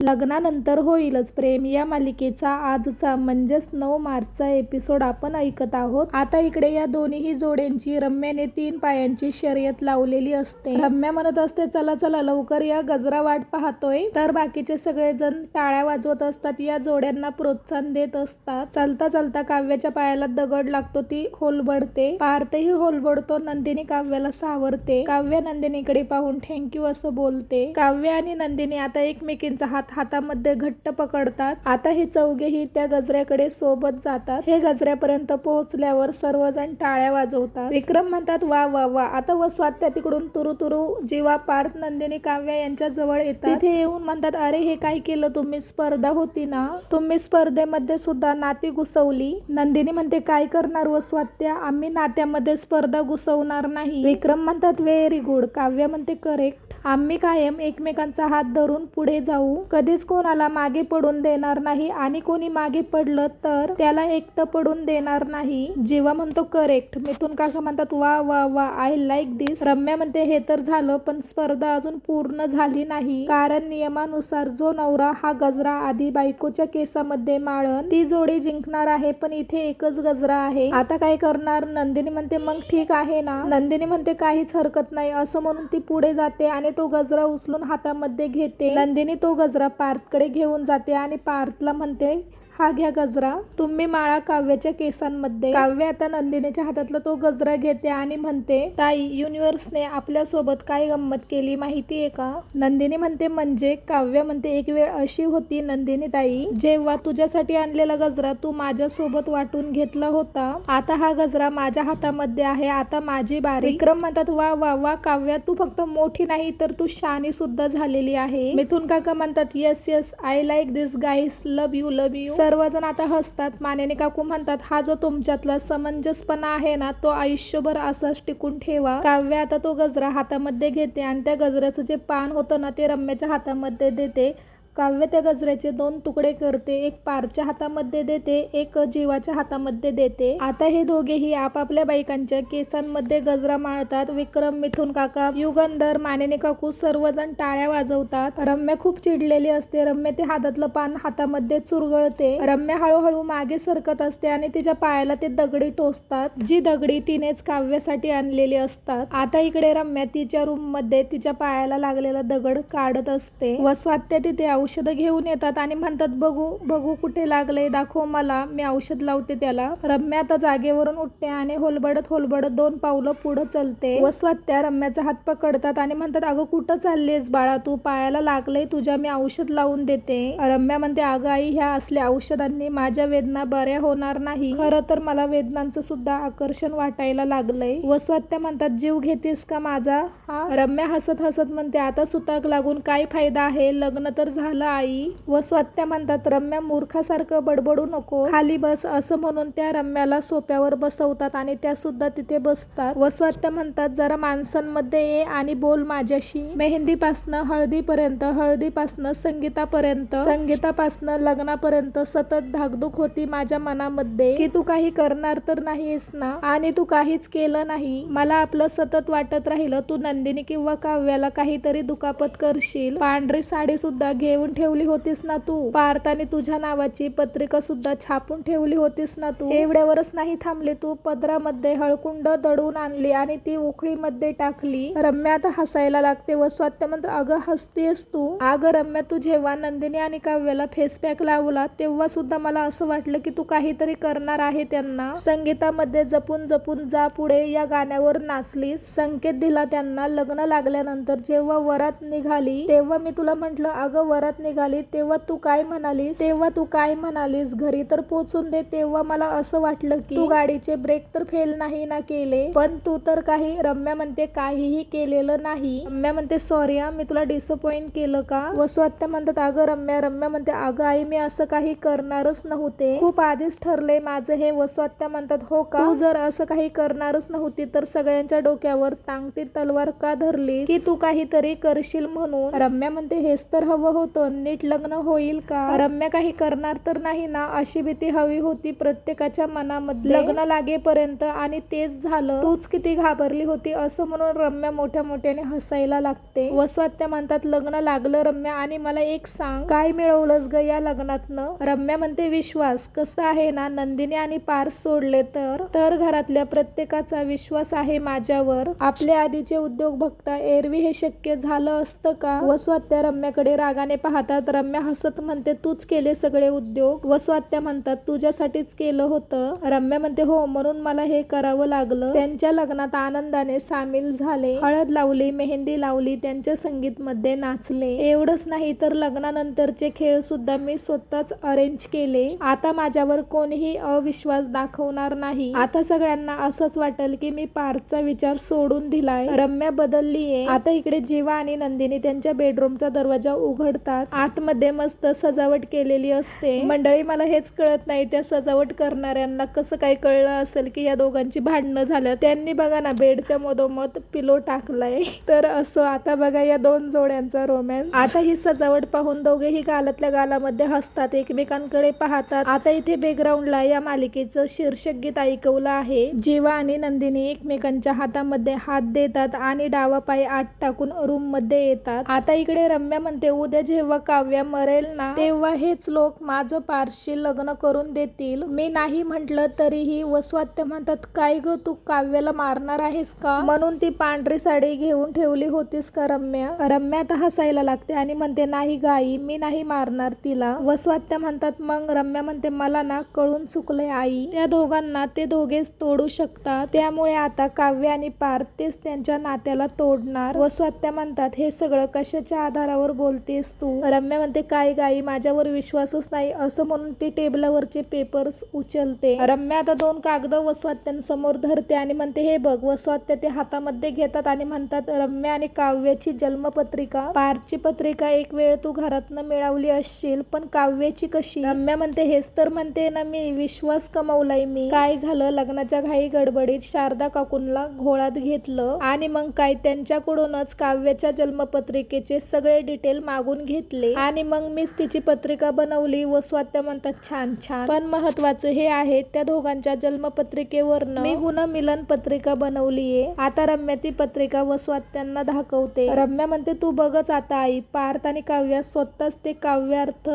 लग्नानंतर होईलच प्रेम या मालिकेचा आजचा म्हणजेच 9 मार्चचा एपिसोड आपण ऐकत आहोत. आता इकडे या दोन्ही जोड्यांची रम्याने 3 पायांची शर्यत लावलेली असते. रम्या म्हणत असते चला चला लवकर या, गजरा वाट पाहतोय. तर बाकीचे सगळेजण टाळ्या वाजवत असतात, या जोड्यांना प्रोत्साहन देत असतात. चालता चालता काव्याच्या पायाला दगड लागतो, ती होलबडते. पार्थही होलबडतो. नंदिनी काव्याला सावरते. काव्य नंदिनीकडे पाहून थँक्यू असं बोलते. काव्य आणि नंदिनी आता एकमेकींचा हातामध्ये घट्ट पकडतात. आता हे चौघेही त्या गजऱ्याकडे सोबत जातात. हे गजऱ्यापर्यंत पोहोचल्यावर सर्वजण टाळ्या वाजवतात. विक्रम म्हणतात वा वा वा. आता वस्वात्या तिकडून तुरु तुरु जीवा, पार्थ, नंदिनी, काव्य यांच्या जवळ येतात. तिथे येऊन म्हणतात अरे हे काय केलं तुम्ही, स्पर्धा होती ना, तुम्ही स्पर्धेमध्ये सुद्धा नाती घुसवली. नंदिनी म्हणते काय करणार वस्वात्या, आम्ही नात्यामध्ये स्पर्धा घुसवणार नाही. विक्रम म्हणतात व्हेरी गुड. काव्य म्हणते करेक्ट, आम्ही कायम एकमेकांचा हात धरून पुढे जाऊ, कधीच कोणाला मागे पडून देणार नाही आणि कोणी मागे पडलं तर त्याला एकटं पडून देणार नाही. जीवा म्हणतो करेक्ट. मिथुन काका म्हणतात वा वा वा, आय लाईक दिस. रम्या म्हणते हे तर झालं पण स्पर्धा अजून पूर्ण झाली नाही, कारण नियमानुसार जो नवरा हा गजरा आधी बायकोच्या केसामध्ये माळण ती जोडी जिंकणार आहे, पण इथे एकच गजरा आहे. आता काय करणार. नंदिनी म्हणते मग ठीक आहे ना. नंदिनी म्हणते काहीच हरकत नाही असं म्हणून ती पुढे जाते आणि तो गजरा उचलून हातामध्ये घेते. नंदिनी तो गजरा पार्थकडे घेऊन जाते आणि पार्थला म्हणते हा घ्या गजरा, तुम्ही माळा काव्याच्या केसांमध्ये. काव्य आता नंदिनीच्या हातातला तो गजरा घेते आणि म्हणते ताई, युनिव्हर्सने आपल्या सोबत काय गंमत केली माहितीये का. नंदिनी म्हणते म्हणजे. काव्य म्हणते एक वेळ अशी होती नंदिनी ताई, जेव्हा तुझ्यासाठी आणलेला गजरा तू माझ्या सोबत वाटून घेतला होता. आता हा गजरा माझ्या हातामध्ये आहे, आता माझी बारी. विक्रम म्हणतात वा वा वा काव्या, तू फक्त मोठी नाही तर तू शहाणी सुद्धा झालेली आहे. मिथुन काका म्हणतात yes yes, I like this guys, love you love you. सर्वजण आता हसतात. मानेने काकू म्हणतात हा जो तुमच्यातला समंजसपणा आहे ना, तो आयुष्यभर असाच टिकून ठेवा. काव्य आता तो गजरा हातामध्ये घेते आणि त्या गजऱ्याचं जे पान होतं ना ते रम्याच्या हातामध्ये देते. काव्य त्या गजऱ्याचे 2 तुकडे करते, एक पारच्या हातामध्ये देते, एक जीवाच्या हातामध्ये देते. आता हे दोघेही आपापल्या बायकांच्या केसांमध्ये गजरा माळतात. विक्रम, मिथुन काका, युगंधर, मानेने काकू सर्वजण टाळ्या वाजवतात. रम्या खूप चिडलेली असते. रम्या ते हातातलं पान हातामध्ये चुरगळते. रम्या हळूहळू मागे सरकत असते आणि तिच्या पायाला ते दगडी टोचतात, जी दगडी तिनेच काव्यासाठी आणलेली असतात. आता इकडे रम्या तिच्या रूम मध्ये तिच्या पायाला लागलेला दगड काढत असते. वस्वात्या तिथे औषधं घेऊन येतात आणि म्हणतात बघू बघू कुठे लागलंय, दाखव मला, मी औषध लावते त्याला. रम्या आता जागेवरून उठते आणि होलबडत 2 पावलं पुढे चलते. वस्वात्या रम्याचा हात पकडतात आणि म्हणतात अगं कुठं चाललीस बाळा तू, पायाला लागलंय तुझ्या, मी औषध लावून देते. रम्या म्हणते अगं आई, ह्या असल्या औषधांनी माझ्या वेदना बऱ्या होणार नाही, खरं तर मला वेदनांचं सुद्धा आकर्षण वाटायला लागलंय. वस्वात्या म्हणतात जीव घेतेस का माझा. हा. रम्या हसत हसत म्हणते आता सुताक लागून काय फायदा आहे, लग्न तर झालं आई. वस्वात्या म्हणतात रम्या मूर्खासारखं बडबडू नको, खाली बस असं म्हणून त्या रम्याला सोप्यावर बसवतात आणि त्या सुद्धा तिथे बसतात. वस्वात्या म्हणतात जरा माणसांमध्ये ये आणि बोल माझ्याशी. मेहंदीपासनं हळदीपर्यंत, हळदीपासनं संगीतापर्यंत, संगीतापासनं लग्नापर्यंत सतत धाकधूक होती माझ्या मनामध्ये की तू काही करणार तर नाहीस ना, आणि तू काहीच केलं नाही. मला आपलं सतत वाटत राहिलं तू नंदिनी किंवा काव्याला काहीतरी दुखापत करशील. पांढरी साडी सुद्धा घेऊन ठेवली होतीस ना तू, पार्थाने तुझ्या नावाची पत्रिका सुद्धा छापून ठेवली होतीस ना तू. एवढ्यावरच नाही थांबली तू, पदरामध्ये हळकुंड दडून आणली आणि ती उखळीमध्ये टाकली. रम्या आता हसायला लागते. वस्वात्या म्हणते अगं हसतेस तू. अगं रम्या, तू जेव्हा नंदिनी आणि काव्याला फेसपॅक लावला तेव्हा सुद्धा मला असं वाटलं की तू काहीतरी करणार आहे त्यांना. संगीतामध्ये जपून जपून जा पुढे या गाण्यावर नाचलीस, संकेत दिला त्यांना. लग्न लागल्यानंतर जेव्हा वरात निघाली तेव्हा मी तुला म्हटलं अगं वरात निघाली तेव्हा तू काय म्हणालीस, घरी तर पोचून दे. तेव्हा मला असं वाटलं की तू गाडीचे ब्रेक तर फेल नाही ना केले, पण तू तर काही. रम्या म्हणते काहीही केलेलं नाही. रम्या म्हणते सॉरी मी तुला डिसअपॉइंट केलं का. वस्वात्या म्हणतात अगं रम्या. रम्या म्हणते अगं आई, मी असं काही करणारच नव्हते, खूप आधीच ठरले माझं हे. वस्वात्या म्हणतात हो का, तू जर असं काही करणारच नव्हती तर सगळ्यांच्या डोक्यावर टांगती तलवार का धरली की तू काहीतरी करशील म्हणून. रम्या म्हणते हेच तर हवं होतं म्हणतो नीट लग्न होईल का, रम्या काही करणार तर नाही ना, अशी भीती हवी होती प्रत्येकाच्या मनामध्ये लग्न लागेपर्यंत. आणि तेच झालं. तूच किती घाबरली होती असं म्हणून रम्या मोठ्या मोठ्याने हसायला लागते. वसुआत्या म्हणतात लग्न लागलं रम्या, आणि मला एक सांग काय मिळवलंस ग या लग्नातनं. रम्या म्हणते विश्वास. कसं आहे ना, नंदिनी आणि पार्स सोडले तर घरातल्या प्रत्येकाचा विश्वास आहे माझ्यावर. आपले आधीचे उद्योग बघता एरवी हे शक्य झालं असतं का. वसुआत्या रम्याकडे रागाने पाहतात. रम्या हसत म्हणते तूच केले सगळे उद्योग. वसुआत्या म्हणतात तुझ्यासाठीच केलं होतं. रम्या म्हणते हो, म्हणून मला हे करावं लागलं. त्यांच्या लग्नात आनंदाने सामील झाले. हळद लावली, मेहंदी लावली, त्यांच्या संगीत मध्ये नाचले. एवढंच नाही तर लग्नानंतरचे खेळ सुद्धा मी स्वतःच अरेंज केले. आता माझ्यावर कोणीही अविश्वास दाखवणार नाही. आता सगळ्यांना असंच वाटेल की मी पार्थचा विचार सोडून दिलाय. रम्या बदललीये. आता इकडे जीवा आणि नंदिनी त्यांच्या बेडरूमचा दरवाजा उघडतात. आतमध्ये मस्त सजावट केलेली असते. मंडळी मला हेच कळत नाही त्या सजावट करणाऱ्यांना कसं काय कळलं असेल की या दोघांची भांडणं झालं. त्यांनी बघा ना बेडच्या मधोमध पिलो टाकलाय. तर असं आता बघा या दोन जोड्यांचा रोमॅन्स. आता ही सजावट पाहून दोघेही गालातल्या गालामध्ये हसतात, एकमेकांकडे पाहतात. आता इथे बॅकग्राऊंडला या मालिकेचं शीर्षक गीत ऐकवलं आहे. जीवा आणि नंदिनी एकमेकांच्या हातामध्ये हात देतात आणि डावा पाय आत टाकून रूम मध्ये येतात. आता इकडे रम्या म्हणते उद्या जेव्हा काव्या मरेल ना तेव्हा हेच लोक माझं पार्सशी लग्न करून देतील. मी नाही म्हटलं तरीही. वसुआत्या म्हणतात काय ग तू काव्याला मारणार आहेस का, म्हणून ती पांढरी साडी घेऊन ठेवली होतीस का रम्या. रम्या आता हसायला लागते आणि म्हणते नाही गाई, मी नाही मारणार तिला. वसुआत्या म्हणतात मग. रम्या म्हणते मला ना कळून चुकले आई, त्या दोघांना ते दोघेच तोडू शकतात, त्यामुळे आता काव्य आणि पार्थ तेच त्यांच्या नात्याला तोडणार. वसुआत्या म्हणतात हे सगळं कशाच्या आधारावर बोलतेस तू. रम्या म्हणते काय गाई, माझ्यावर विश्वासच नाही असं म्हणून ती टेबलावरचे पेपर्स उचलते. रम्या आता दोन कागद वसुआत्यांसमोर धरते आणि म्हणते हे बघ. वसुआत्या ते हातामध्ये घेतात आणि म्हणतात रम्या आणि काव्याची जन्मपत्रिका, पार्थची पत्रिका एक वेळ तू घरातनं मिळवली असशील, पण काव्याची कशी. रम्या म्हणते हेच तर म्हणते ना मी, विश्वास कमवलाय मी. काय झालं लग्नाच्या घाई गडबडीत शारदा काकूंना घोळात घेतलं आणि मग काय त्यांच्याकडूनच काव्याच्या जन्मपत्रिकेचे सगळे डिटेल मागून घेतले आणि मग मीच तिची पत्रिका बनवली. वसुआत्या म्हणतात छान छान, पण महत्वाचं हे आहे त्या दोघांच्या जन्मपत्रिकेवरनं मी गुणमिलन पत्रिका बनवलीये. आता रम्या ती पत्रिका वसुआत्यांना दाखवते. रम्या म्हणते तू बघच आता आई, पार्थ आणि काव्या स्वतःच ते काव्यार्थ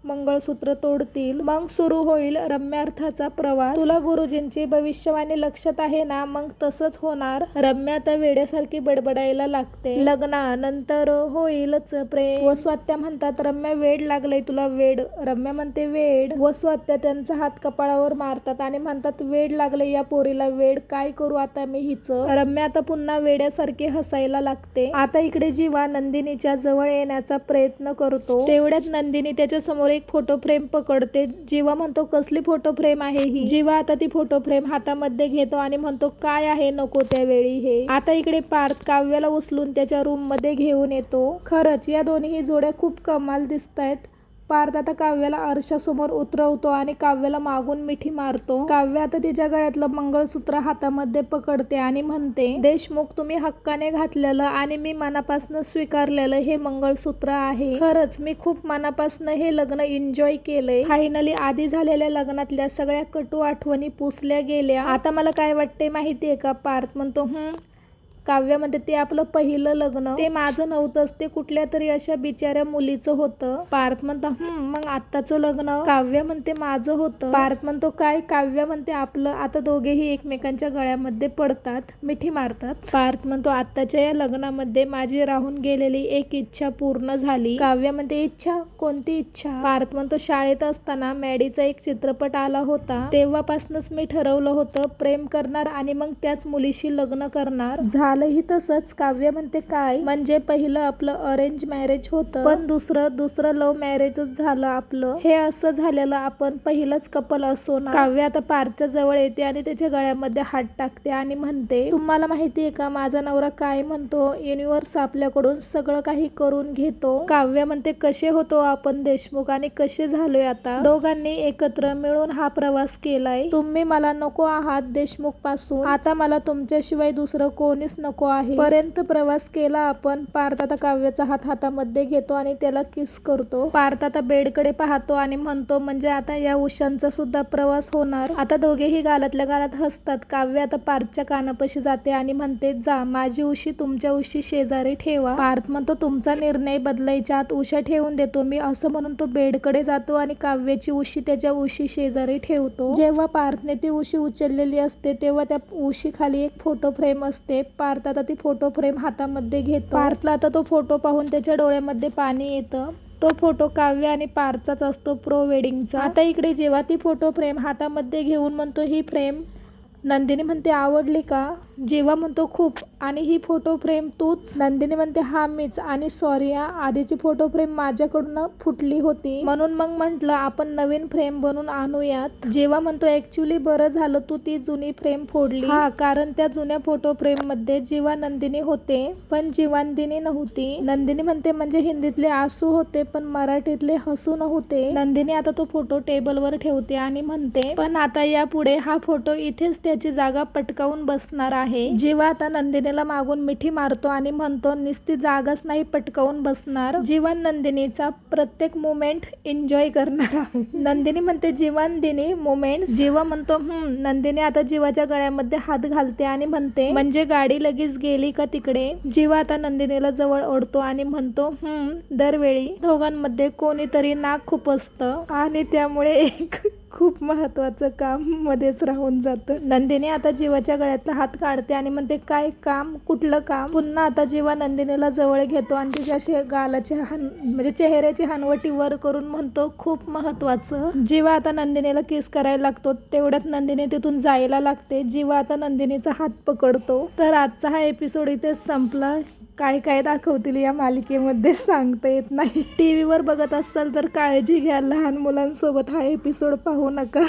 मंगळसूत्र तोडतील, मग सुरू होईल रम्यार्थाचा प्रवास. तुला गुरुजींची भविष्यवाणी लक्षात आहे ना, मग तसंच होणार. रम्या आता वेड्यासारखी बडबडायला लागते. लग्नानंतर होईलच प्रेम. वसुआत्या म्हणतात रम्या वेड लागलंय तुला, वेड. रम्या म्हणते वेड. वसुआत्या त्यांचा हात कपाळावर मारतात आणि म्हणतात वेड लागलंय या पोरीला, वेड. काय करू आता मी हिचं. रम्या आता पुन्हा वेड्यासारखी हसायला लागते. आता इकडे जीवा नंदिनीच्या जवळ येण्याचा प्रयत्न करतो. तेवढ्यात नंदिनी त्याच्या समोर एक फोटो फ्रेम पकडते. जीवा म्हणतो कसली फोटो फ्रेम आहे ही. जीवा आता ती फोटो फ्रेम हातामध्ये घेतो आणि म्हणतो काय आहे नको त्यावेळी हे. आता इकडे पार्थ काव्याला उचलून त्याच्या रूम मध्ये घेऊन येतो. खरंच या दोन्ही जोड्या खूप कमाल दिसतायत. पार्थ आता काव्याला आरशासमोर उतरवतो आणि काव्याला मागून मिठी मारतो. काव्य आता तिच्या गळ्यातलं मंगळसूत्र हातामध्ये पकडते आणि म्हणते देशमुख तुम्ही हक्काने घातलेलं आणि मी मनापासून स्वीकारलेलं हे मंगळसूत्र आहे. खरंच मी खूप मनापासून हे लग्न एन्जॉय केलंय. फायनली आधी झालेल्या लग्नातल्या सगळ्या कटू आठवणी पुसल्या गेल्या. आता मला काय वाटतंय माहितीये का. पार्थ म्हणतो काव्य म्हणते ते आपलं पहिलं लग्न, ते माझं नव्हतंच, ते कुठल्या तरी अशा बिचाऱ्या मुलीचं होतं. पार्थ म्हणतो मग आत्ताचं लग्न. काव्य म्हणते माझं होतं. पार्थ म्हणतो काय. काव्य म्हणते आपलं. आता दोघेही एकमेकांच्या गळ्यामध्ये पडतात, मिठी मारतात. पार्थ म्हणतो आत्ताच्या या लग्नामध्ये माझी राहून गेलेली एक इच्छा पूर्ण झाली. काव्य म्हणते इच्छा, कोणती इच्छा. पार्थ म्हणतो शाळेत असताना मॅडीचा एक चित्रपट आला होता, तेव्हापासूनच मी ठरवलं होतं प्रेम करणार आणि मग त्याच मुलीशी लग्न करणार. झालंही तसंच. काव्य म्हणते काय म्हणजे पहिलं आपलं अरेंज मॅरेज होतं, पण दुसरं लव्ह मॅरेजच झालं आपलं. हे असं झालेलं आपण पहिलंच कपल असो ना. काव्य आता पार्थच्या जवळ येते आणि त्याच्या गळ्यामध्ये हात टाकते आणि म्हणते तुम्हाला माहितीये का माझा नवरा काय म्हणतो, युनिव्हर्स आपल्याकडून सगळं काही करून घेतो. काव्य म्हणते कसे होतो आपण देशमुख आणि कसे झालोय आता. दोघांनी एकत्र मिळून हा प्रवास केलाय. तुम्ही मला नको आहात देशमुख पासून. आता मला तुमच्याशिवाय दुसरं कोणीच नको आहे पर्यंत प्रवास केला आपण. पार्थ आता काव्याचा हात हातामध्ये घेतो आणि त्याला किस करतो. पार्थ आता बेडकडे पाहतो आणि म्हणतो म्हणजे आता या उशांचा सुद्धा प्रवास होणार. आता दोघेही गालातल्या गालात हसतात. काव्य आता पार्थच्या कानापाशी जाते आणि म्हणते जा माझी उशी तुमच्या उशी शेजारी ठेवा. पार्थ म्हणतो तुमचा निर्णय बदलायच्या आत उशा ठेवून देतो मी, असं म्हणून तो बेडकडे जातो आणि काव्याची उशी त्याच्या उशी शेजारी ठेवतो. जेव्हा पार्थने ती उशी उचललेली असते तेव्हा त्या उशी खाली एक फोटो फ्रेम असते. पार्थ आता ती फोटो फ्रेम हातामध्ये घेतो. पार्थला आता तो फोटो पाहून त्याच्या डोळ्यामध्ये पाणी येतं. तो फोटो काव्य आणि पार्थचाच असतो प्रो वेडिंगचा. आता इकडे जेव्हा ती फोटो फ्रेम हातामध्ये घेऊन म्हणतो ही फ्रेम नंदिनी म्हणते आवडली का? जेव्हा म्हणतो खूप. आणि ही फोटो फ्रेम तूच? नंदिनी म्हणते हा मीच आणि सॉरी आधीची फोटो फ्रेम माझ्याकडून फुटली होती म्हणून मग म्हटलं आपण नवीन फ्रेम बनवून आणूयात. जेव्हा म्हणतो ऍक्च्युली बरं झालं तू ती जुनी फ्रेम फोडली. हा कारण त्या जुन्या फोटो फ्रेम मध्ये जीवा नंदिनी होते पण जीवांदिनी नव्हती. नंदिनी म्हणते म्हणजे हिंदीतले आसू होते पण मराठीतले हसू नव्हते. नंदिनी आता तो फोटो टेबलवर ठेवते आणि म्हणते पण आता यापुढे हा फोटो इथेच त्याची जागा पटकावून बसणार आहे. जीवा आता नंदिनीला मागून मिठी मारतो आणि म्हणतो नुसती जागाच नाही पटकावून बसणार, जीवन नंदिनीचा प्रत्येक मोमेंट एन्जॉय करणार आहे. नंदिनी म्हणते जीवनदिनी मोमेंट. जीवा म्हणतो नंदिनी आता जीवाच्या गळ्यामध्ये हात घालते आणि म्हणते म्हणजे गाडी लगेच गेली का तिकडे? जीवा आता नंदिनीला जवळ ओढतो आणि म्हणतो दरवेळी दोघांमध्ये कोणीतरी नाक खुपसतं आणि त्यामुळे एक खूप महत्वाचं काम मध्येच राहून जातं. नंदिनी आता जीवाच्या गळ्यातला हात काढते आणि म्हणते काय काम? कुठलं काम? पुन्हा आता जीवा नंदिनीला जवळ घेतो आणि तिच्या गालाची म्हणजे चेहऱ्याची हनवटी वर करून म्हणतो खूप महत्वाचं. जीवा आता नंदिनीला किस करायला लागतो. तेवढ्यात नंदिनी तिथून जायला लागते. जीवा आता नंदिनीचा हात पकडतो. तर आजचा हा एपिसोड इथेच संपला. काय काय दाखवतील या मालिकेमध्ये सांगता येत नाही. टीव्हीवर बघत असाल तर काळजी घ्या. लहान मुलांसोबत हा एपिसोड पाहू नका.